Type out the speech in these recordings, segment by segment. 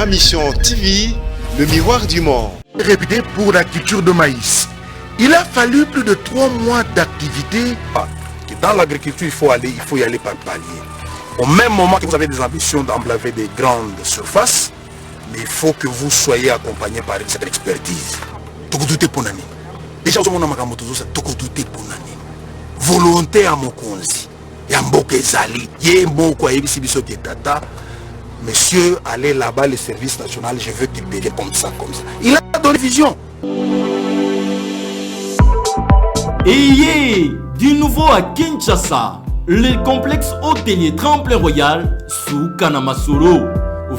Ma Mission TV, le miroir du monde. Réputé pour la culture de maïs. Il a fallu plus de 3 mois d'activité. Dans l'agriculture, il faut y aller par palier. Au même moment que vous avez des ambitions d'emblaver des grandes surfaces, mais il faut que vous soyez accompagné par cette expertise. Déjà, volonté à Mokonzi, monsieur, allez là-bas, le service national, je veux qu'il paye comme ça. Il a donné vision. Ayez du nouveau à Kinshasa, le complexe hôtelier Tremplin Royal sous Kanamasolo.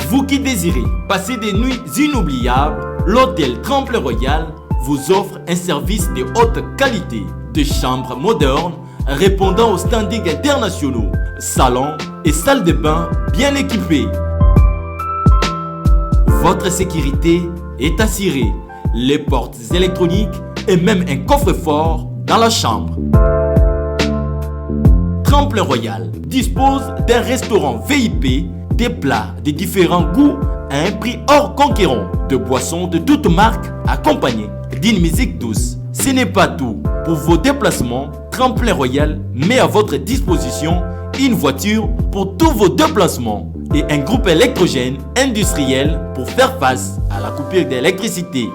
Vous qui désirez passer des nuits inoubliables, l'hôtel Tremplin Royal vous offre un service de haute qualité, de chambres modernes répondant aux standards internationaux, salons et salles de bain bien équipées. Votre sécurité est assurée, les portes électroniques et même un coffre-fort dans la chambre. Tremplin Royal dispose d'un restaurant VIP, des plats de différents goûts à un prix hors conquérant, de boissons de toutes marques accompagnées d'une musique douce. Ce n'est pas tout. Pour vos déplacements, Tremplin Royal met à votre disposition une voiture pour tous vos déplacements et un groupe électrogène industriel pour faire face à la coupure d'électricité.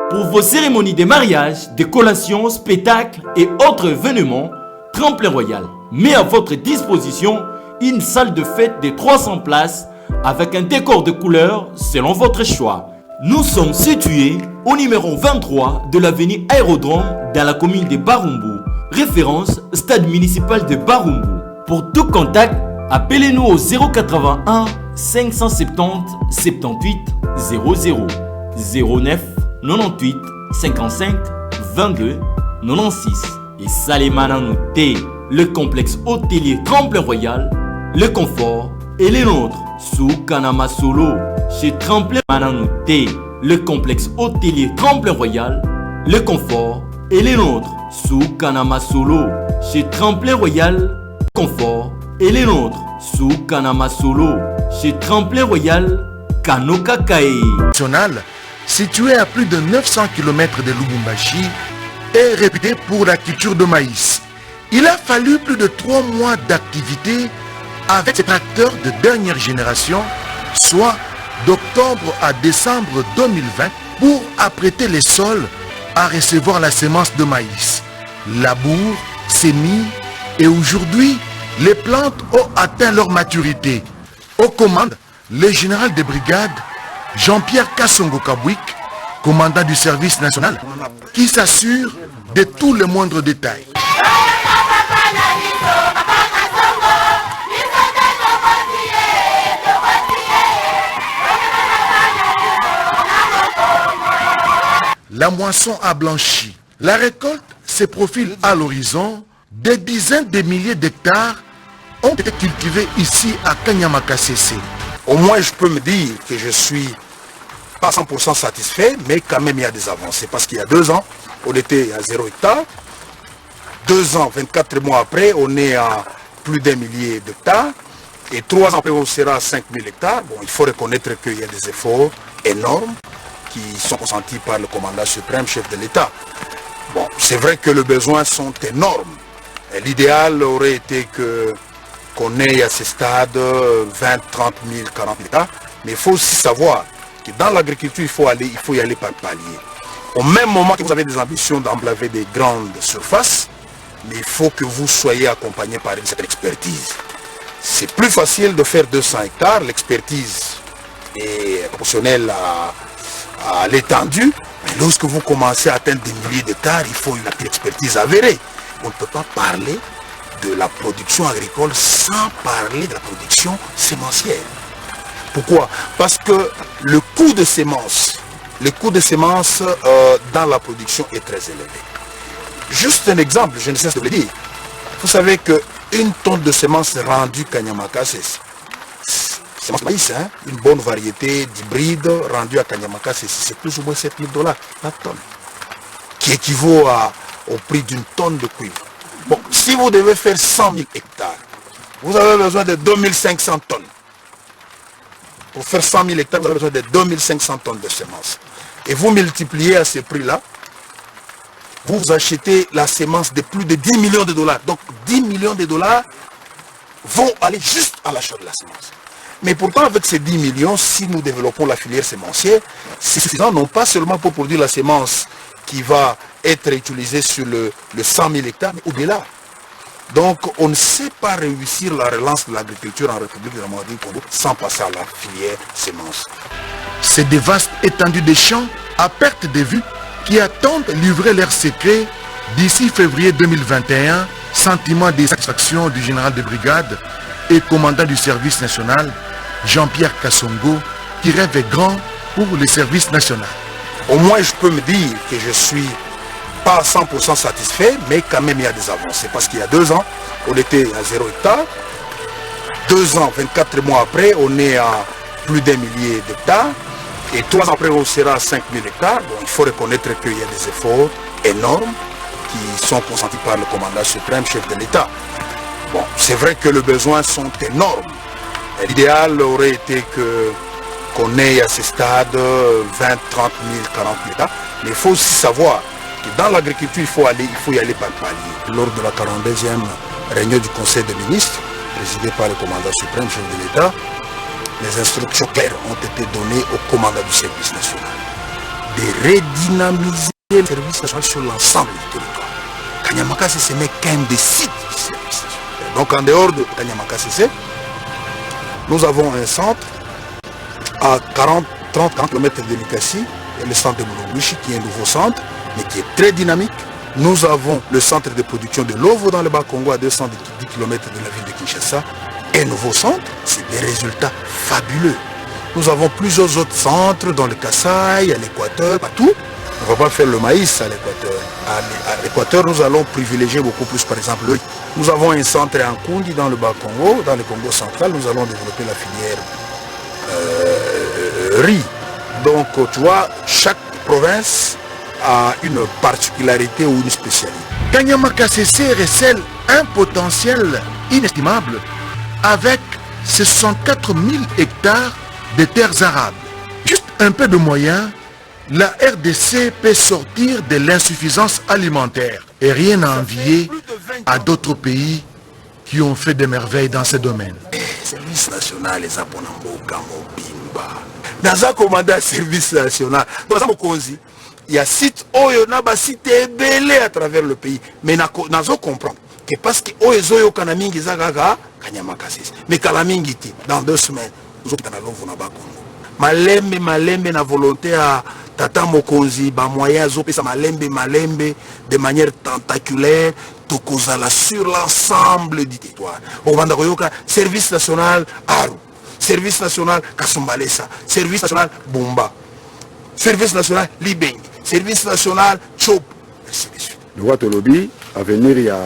Pour vos cérémonies de mariage, de collations, spectacles et autres événements, Tremplin Royal met à votre disposition une salle de fête de 300 places avec un décor de couleurs selon votre choix. Nous sommes situés au numéro 23 de l'avenue Aérodrome dans la commune de Barumbu. Référence stade municipal de Barumbu. Pour tout contact, appelez-nous au 081 570 78 00 09 98 55 22 96 et Salemananoute, le complexe hôtelier Tremplin Royal, le confort et les nôtres sous Kanamasolo. Chez Tremplin Mananoute, le complexe hôtelier Tremplin Royal, le confort et les nôtres sous Kanamasolo. Chez Tremplin Royal, confort et les nôtres sous Kanamasolo. Chez Tremplin Royal, Kanokakae. National, situé à plus de 900 km de Lubumbashi, est réputé pour la culture de maïs. Il a fallu plus de 3 mois d'activité avec ses tracteurs de dernière génération, soit d'octobre à décembre 2020, pour apprêter les sols à recevoir la semence de maïs. Labour, semis et aujourd'hui, les plantes ont atteint leur maturité. Aux commandes, le général de brigade Jean-Pierre Kassongo Kabouik, commandant du service national, qui s'assure de tous les moindres détails. La moisson a blanchi. La récolte se profile à l'horizon. Des dizaines de milliers d'hectares ont été cultivés ici à Kanyamaka-Cessé. Au moins, je peux me dire que je suis pas 100% satisfait, mais quand même, il y a des avancées. Parce qu'il y a 2 ans, on était à 0 hectare. 2 ans, 24 mois après, on est à plus d'1 millier d'hectares. Et 3 ans après, on sera à 5000 hectares. Bon, il faut reconnaître qu'il y a des efforts énormes qui sont consentis par le commandant suprême, chef de l'État. Bon, c'est vrai que les besoins sont énormes. L'idéal aurait été qu'on ait à ce stade 20, 30 000, 40 000 hectares. Mais il faut aussi savoir que dans l'agriculture, il faut y aller par palier. Au même moment que vous avez des ambitions d'emblaver des grandes surfaces, mais il faut que vous soyez accompagné par cette expertise. C'est plus facile de faire 200 hectares, l'expertise est proportionnelle à l'étendue. Mais lorsque vous commencez à atteindre des milliers d'hectares, il faut une expertise avérée. On ne peut pas parler de la production agricole sans parler de la production sémencière. Pourquoi? Parce que le coût de semences dans la production est très élevé. Juste un exemple, je ne cesse de le dire. Vous savez qu'une tonne de semences rendue Kanyamaka, c'est semence maïs, hein? Une bonne variété d'hybride rendue à Kanyamaka, c'est plus ou moins $7 000 la tonne, qui équivaut au prix d'une tonne de cuivre. Bon, si vous devez faire 100 000 hectares, vous avez besoin de 2500 tonnes. Pour faire 100 000 hectares, vous avez besoin de 2500 tonnes de semences. Et vous multipliez à ce prix-là, vous achetez la semence de plus de 10 millions de dollars. Donc 10 millions de dollars vont aller juste à l'achat de la semence. Mais pourtant, avec ces 10 millions, si nous développons la filière sémencière, c'est suffisant, non pas seulement pour produire la semence qui va être utilisée sur le 100 000 hectares, mais au-delà. Donc, on ne sait pas réussir la relance de l'agriculture en République démocratique du Congo sans passer à la filière semence. C'est des vastes étendues de champs à perte de vue qui attendent livrer leurs secrets d'ici février 2021, sentiment de satisfaction du général de brigade et commandant du service national, Jean-Pierre Kassongo, qui rêve grand pour le service national. Au moins, je peux me dire que je suis pas à 100% satisfait, mais quand même il y a des avancées. Parce qu'il y a 2 ans, on était à 0 hectare. 2 ans, 24 mois après, on est à plus d'1 millier d'hectares. Et 3 ans après, on sera à 5 000 hectares. Bon, il faut reconnaître qu'il y a des efforts énormes qui sont consentis par le commandant suprême, chef de l'État. Bon, c'est vrai que les besoins sont énormes. L'idéal aurait été qu'on ait à ce stade 20, 30 000, 40 000 hectares. Mais il faut aussi savoir que dans l'agriculture, il faut y aller par palier. Lors de la 42e réunion du Conseil des ministres, présidée par le commandant suprême, chef de l'État, les instructions claires ont été données au commandant du service national de redynamiser le service national sur l'ensemble du territoire. Kanyamaka CC n'est qu'un des sites du service national. Donc en dehors de Kanyamaka CC, nous avons un centre à 30 km de Likasi, le centre de Mulunguishi qui est un nouveau centre, mais qui est très dynamique. Nous avons le centre de production de l'OVO dans le Bas-Congo à 210 km de la ville de Kinshasa. Un nouveau centre, c'est des résultats fabuleux. Nous avons plusieurs autres centres dans le Kasaï, à l'Équateur, partout. On ne va pas faire le maïs à l'Équateur. À l'Équateur, nous allons privilégier beaucoup plus, par exemple, le riz. Nous avons un centre à Nkundi dans le Bas-Congo, dans le Congo central. Nous allons développer la filière riz. Donc, tu vois, chaque province a une particularité ou une spécialité. Kanyamaka CC recèle un potentiel inestimable avec ses 64 000 hectares de terres arables. Juste un peu de moyens, la RDC peut sortir de l'insuffisance alimentaire et rien à envier à d'autres pays qui ont fait des merveilles dans ce domaine. Service national, les Aponamboka, Mobimba. Dans un commandant service national, dans un Mokonzi, il y a site Oyonaba, site belé à travers le pays. Mais nous comprenons que parce que Oyezoyo Kanamingi Zagaga, Kanyamaka CC. Mais Kalamingi, dans 2 semaines, nous avons Malembe na volonté à Tata Mokonzi, ba moyen zopesa malembe de manière tentaculaire, tokozala sur l'ensemble du territoire. Au Bandakoyoka, service national Aru, service national Kasumbalesa, service national Bumba, service national Libeng, service national Chop. Le roi Tolobi, à venir, il y a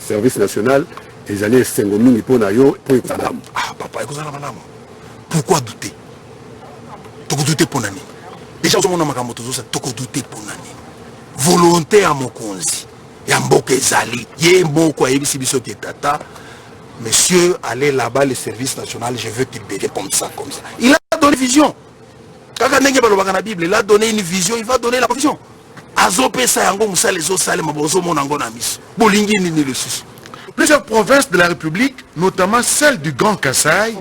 service national, les années Sengomingi pour Nayo, pour Ekuzanam. Ah, papa, Ekuzanam. Pourquoi douter? Toko douter pour Nani. Déjà, on a makamotozo, ça toko douter pour Nani. Volonté à Mokonzi. Yamboke Zali. Yé Mboko à Ebisibiso qui est tata. Monsieur, allez là-bas, le service national, je veux qu'il devienne comme ça, comme ça. Il a donné une vision. Kaka Nenge Balobaka na Bible, il a donné une vision, il va donner la vision. Azope Sayango Moussa les autres salles, Mabozo Monango Namis. Bolingi Nini le sus. Plusieurs provinces de la République, notamment celles du Grand Kasaï,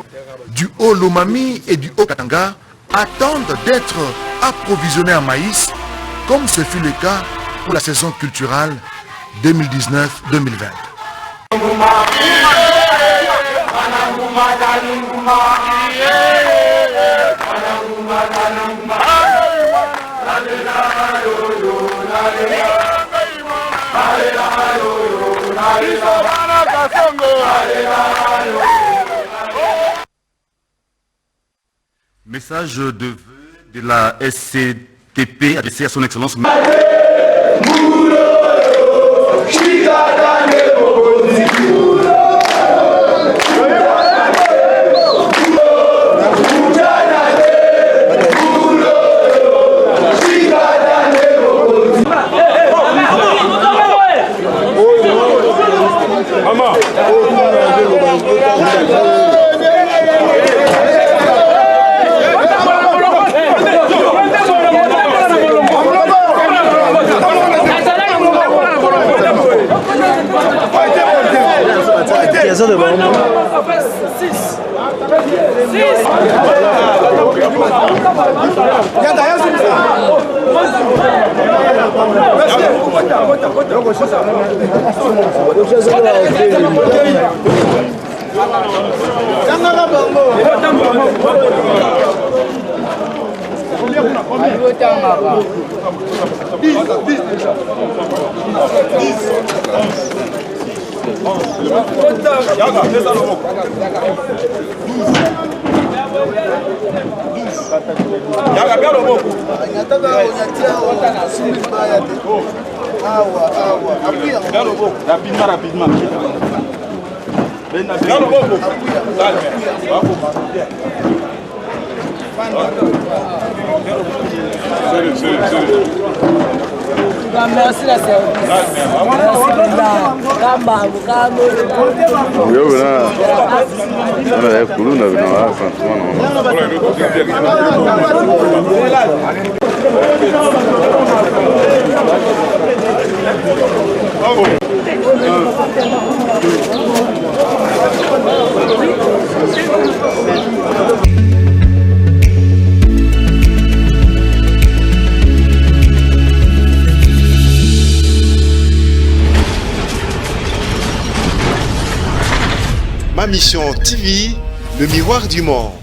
du Haut-Lomami et du Haut-Katanga, attendent d'être approvisionnées en maïs, comme ce fut le cas pour la saison culturelle 2019-2020. Message de vœux de la SCTP adressé à son excellence. Merci la service. Ma mission TV, le miroir du monde.